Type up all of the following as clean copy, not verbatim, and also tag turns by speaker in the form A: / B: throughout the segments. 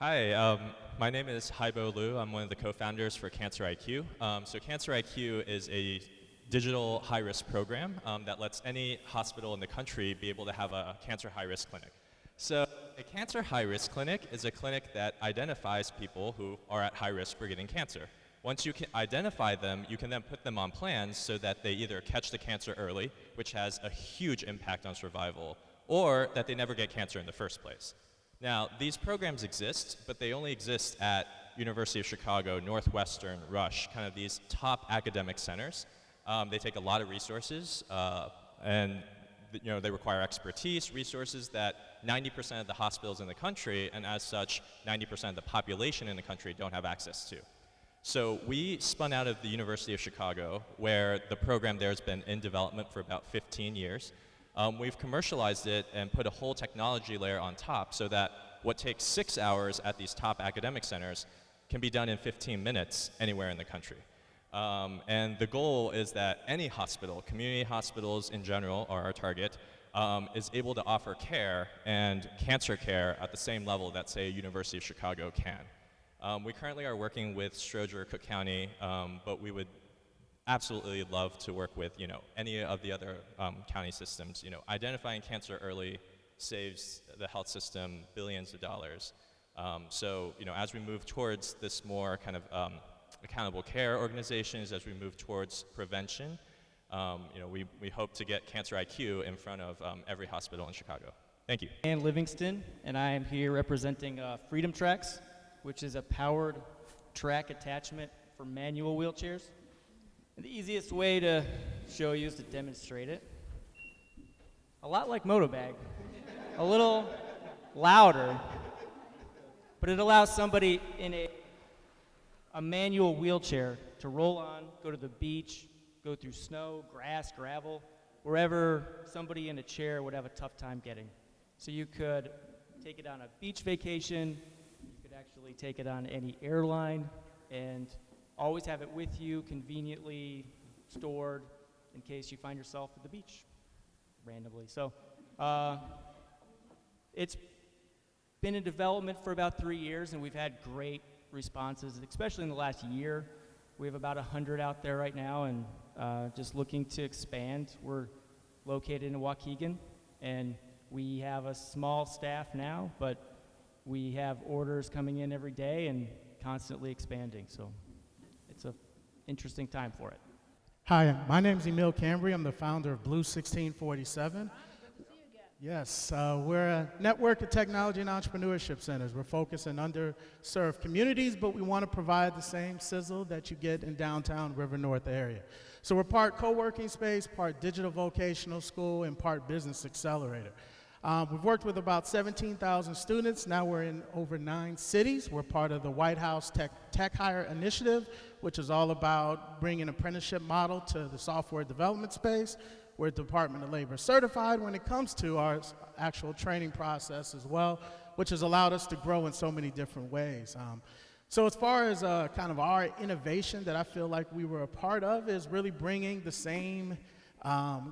A: Hi, my name is Haibo Liu. I'm one of the co-founders for Cancer IQ. So Cancer IQ is a digital high-risk program that lets any hospital in the country be able to have a cancer high-risk clinic. So a cancer high-risk clinic is a clinic that identifies people who are at high risk for getting cancer. Once you can identify them, you can then put them on plans so that they either catch the cancer early, which has a huge impact on survival, or that they never get cancer in the first place. Now, these programs exist, but they only exist at University of Chicago, Northwestern, Rush, kind of these top academic centers. They take a lot of resources, and they require expertise, resources that 90% of the hospitals in the country, and as such, 90% of the population in the country don't have access to. So we spun out of the University of Chicago, where the program there has been in development for about 15 years. We've commercialized it and put a whole technology layer on top so that what takes 6 hours at these top academic centers can be done in 15 minutes anywhere in the country. And the goal is that any hospital, community hospitals in general are our target, is able to offer care and cancer care at the same level that, say, University of Chicago can. We currently are working with Stroger, Cook County, but we would absolutely love to work with any of the other county systems. Identifying cancer early saves the health system billions of dollars. So as we move towards this more kind of accountable care organizations, as we move towards prevention, we hope to get Cancer IQ in front of every hospital in Chicago. Thank you.
B: Dan Livingston, and I am here representing Freedom Tracks, which is a powered track attachment for manual wheelchairs. And the easiest way to show you is to demonstrate it. A lot like Motobag, a little louder, but it allows somebody in a manual wheelchair to roll on, go to the beach, go through snow, grass, gravel, wherever somebody in a chair would have a tough time getting. So you could take it on a beach vacation, you could actually take it on any airline, and always have it with you, conveniently stored, in case you find yourself at the beach randomly. So it's been in development for about 3 years, and we've had great responses, especially in the last year. We have about 100 out there right now, and just looking to expand. We're located in Waukegan, and we have a small staff now, but we have orders coming in every day and constantly expanding. So it's an interesting time for it.
C: Hi, my name is Emil Cambry. I'm the founder of Blue 1647. Yes, we're a network of technology and entrepreneurship centers. We're focused in underserved communities, but we want to provide the same sizzle that you get in downtown River North area. So we're part co-working space, part digital vocational school, and part business accelerator. We've worked with about 17,000 students. Now we're in over 9 cities. We're part of the White House Tech Hire Initiative, which is all about bringing an apprenticeship model to the software development space. We're Department of Labor certified when it comes to our actual training process as well, which has allowed us to grow in so many different ways. So as far as kind of our innovation that I feel like we were a part of is really bringing the same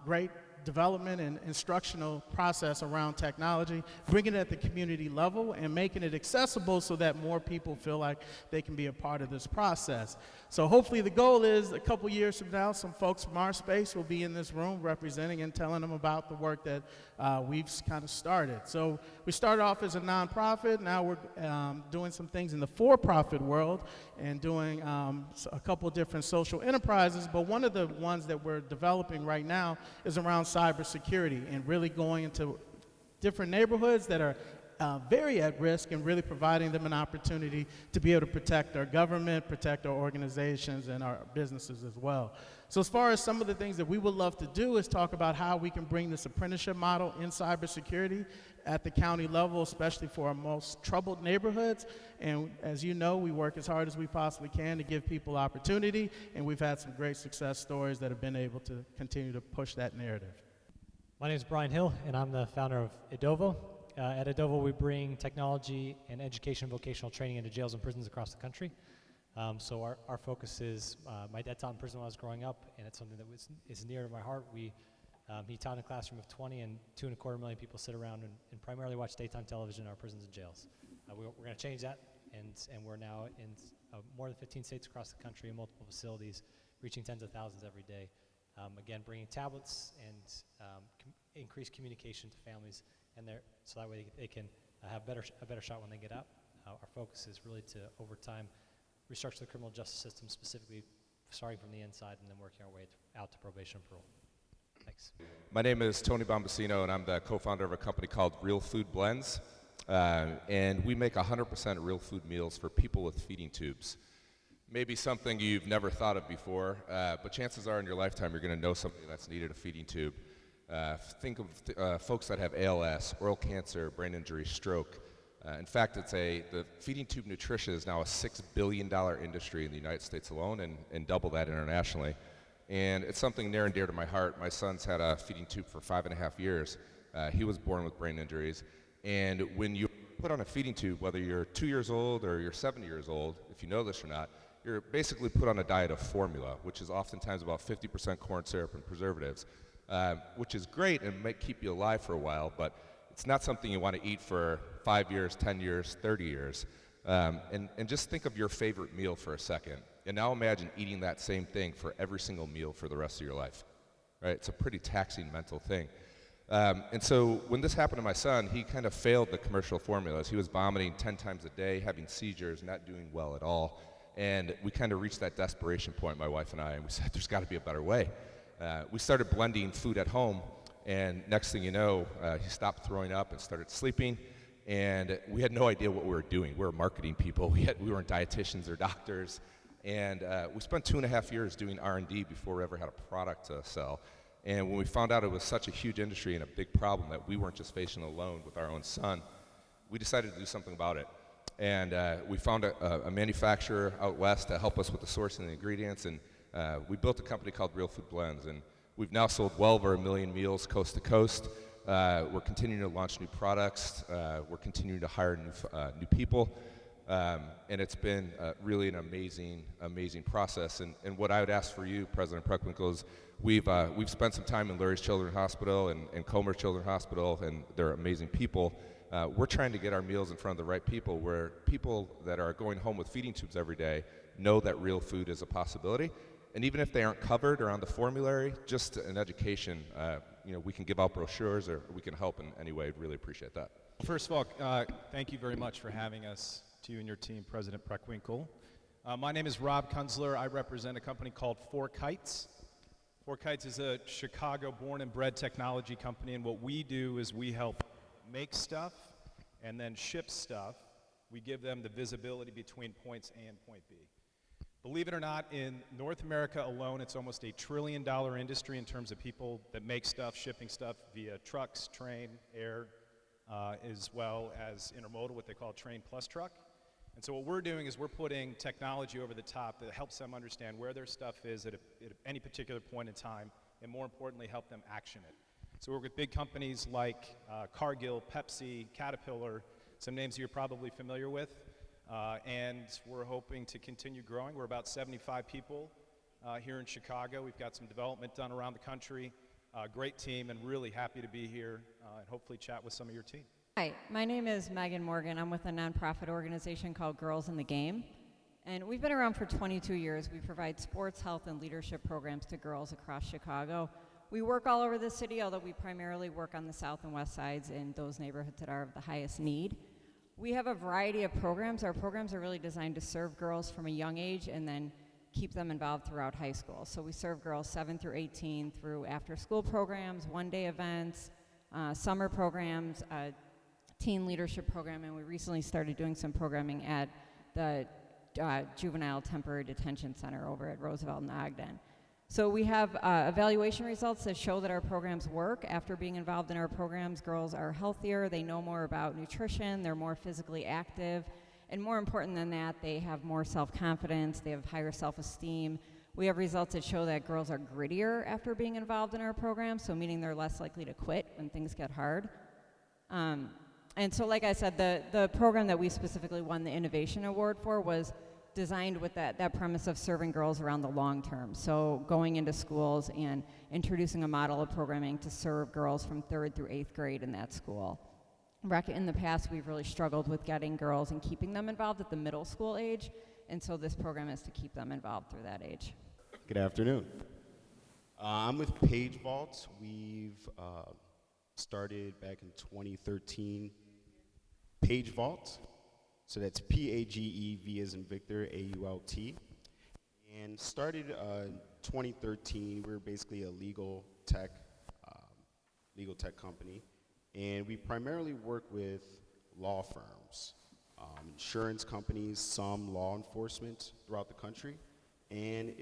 C: great development and instructional process around technology, bringing it at the community level and making it accessible so that more people feel like they can be a part of this process. So hopefully the goal is a couple years from now, some folks from our space will be in this room representing and telling them about the work that we've kind of started. So we started off as a nonprofit. Now we're doing some things in the for-profit world and doing a couple different social enterprises, but one of the ones that we're developing right now is around cybersecurity and really going into different neighborhoods that are very at risk and really providing them an opportunity to be able to protect our government, protect our organizations, and our businesses as well. So as far as some of the things that we would love to do is talk about how we can bring this apprenticeship model in cybersecurity at the county level, especially for our most troubled neighborhoods. And as you know, we work as hard as we possibly can to give people opportunity, and we've had some great success stories that have been able to continue to push that narrative.
D: My name is Brian Hill, and I'm the founder of Dovo. At Dovo, we bring technology and education and vocational training into jails and prisons across the country. So our focus is, my dad taught in prison when I was growing up, and it's something that is near to my heart. He taught in a classroom of 20, and 2.25 million people sit around and primarily watch daytime television in our prisons and jails. we're going to change that, and we're now in more than 15 states across the country in multiple facilities, reaching tens of thousands every day. Again, bringing tablets and increased communication to families, and so that way they can have a better shot when they get out. Our focus is really to, over time, restructure the criminal justice system, specifically starting from the inside and then working our way out to probation and parole. Thanks.
E: My name is Tony Bombasino, and I'm the co-founder of a company called Real Food Blends. And we make 100% real food meals for people with feeding tubes. Maybe something you've never thought of before, but chances are in your lifetime you're going to know somebody that's needed a feeding tube. Think of folks that have ALS, oral cancer, brain injury, stroke. In fact, the feeding tube nutrition is now a $6 billion industry in the United States alone, and double that internationally. And it's something near and dear to my heart. My son's had a feeding tube for 5.5 years. He was born with brain injuries. And when you put on a feeding tube, whether you're 2 years old or you're 70 years old, if you know this or not, you're basically put on a diet of formula, which is oftentimes about 50% corn syrup and preservatives, which is great and might keep you alive for a while, but it's not something you want to eat for 5 years, 10 years, 30 years. And just think of your favorite meal for a second. And now imagine eating that same thing for every single meal for the rest of your life. Right? It's a pretty taxing mental thing. And so when this happened to my son, he kind of failed the commercial formulas. He was vomiting 10 times a day, having seizures, not doing well at all. And we kind of reached that desperation point, my wife and I, and we said, there's got to be a better way. We started blending food at home, and next thing you know, he stopped throwing up and started sleeping. And we had no idea what we were doing. We were marketing people. We weren't dietitians or doctors. And we spent 2.5 years doing R&D before we ever had a product to sell. And when we found out it was such a huge industry and a big problem that we weren't just facing alone with our own son, we decided to do something about it. And we found a manufacturer out west to help us with the sourcing and the ingredients, and we built a company called Real Food Blends. And we've now sold well over 1 million meals coast to coast. We're continuing to launch new products. We're continuing to hire new people. And it's been really an amazing process. And what I would ask for you, President Preckwinkle, is we've spent some time in Lurie's Children's Hospital and Comer Children's Hospital, and they're amazing people. We're trying to get our meals in front of the right people, where people that are going home with feeding tubes every day know that real food is a possibility. And even if they aren't covered or on the formulary, just an education, we can give out brochures or we can help in any way. I'd really appreciate that.
F: First of all, thank you very much for having us, to you and your team, President Preckwinkle. My name is Rob Kunzler. I represent a company called Four Kites. Four Kites is a Chicago-born and bred technology company, and what we do is we help make stuff and then ship stuff. We give them the visibility between points A and point B. Believe it or not, in North America alone, it's almost $1 trillion industry in terms of people that make stuff, shipping stuff via trucks, train, air, as well as intermodal, what they call train plus truck. And so what we're doing is we're putting technology over the top that helps them understand where their stuff is at any particular point in time, and more importantly, help them action it. So we work with big companies like Cargill, Pepsi, Caterpillar, some names you're probably familiar with, and we're hoping to continue growing. We're about 75 people here in Chicago. We've got some development done around the country. Great team, and really happy to be here and hopefully chat with some of your team.
G: Hi, my name is Megan Morgan. I'm with a nonprofit organization called Girls in the Game, and we've been around for 22 years. We provide sports, health, and leadership programs to girls across Chicago. We work all over the city, although we primarily work on the south and west sides in those neighborhoods that are of the highest need. We have a variety of programs. Our programs are really designed to serve girls from a young age and then keep them involved throughout high school. So we serve girls 7 through 18 through after-school programs, one-day events, summer programs, teen leadership program, and we recently started doing some programming at the Juvenile Temporary Detention Center over at Roosevelt and Ogden. So we have evaluation results that show that our programs work. After being involved in our programs, girls are healthier, they know more about nutrition, they're more physically active, and more important than that, they have more self-confidence, they have higher self-esteem. We have results that show that girls are grittier after being involved in our program, so meaning they're less likely to quit when things get hard. And so like I said, the program that we specifically won the Innovation Award for was designed with that premise of serving girls around the long term. So going into schools and introducing a model of programming to serve girls from 3rd through 8th grade in that school. in the past, we've really struggled with getting girls and keeping them involved at the middle school age, and so this program is to keep them involved through that age.
H: Good afternoon. I'm with Pagefaults. We've started back in 2013. Pagevault, so that's P-A-G-E-V as in Victor, A-U-L-T. And started in 2013. We're basically a legal tech company. And we primarily work with law firms, insurance companies, some law enforcement throughout the country. And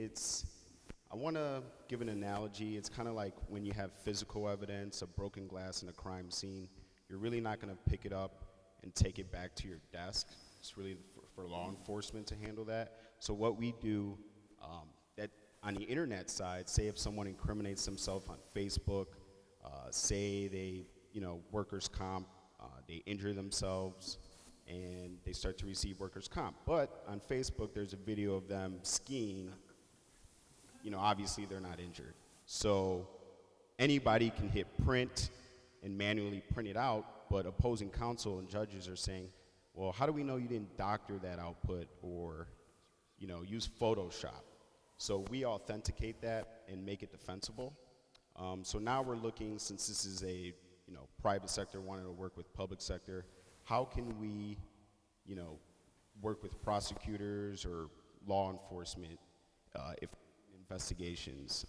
H: I want to give an analogy. It's kind of like when you have physical evidence, a broken glass in a crime scene. You're really not going to pick it up and take it back to your desk. It's really for law enforcement to handle that. So what we do, that on the internet side, say if someone incriminates themselves on Facebook, say they, workers' comp, they injure themselves, and they start to receive workers' comp. But on Facebook, there's a video of them skiing. Obviously they're not injured. So anybody can hit print and manually print it out, but opposing counsel and judges are saying, well, how do we know you didn't doctor that output or, use Photoshop? So we authenticate that and make it defensible. So now we're looking, since this is a, private sector wanting to work with public sector, how can we, work with prosecutors or law enforcement if investigations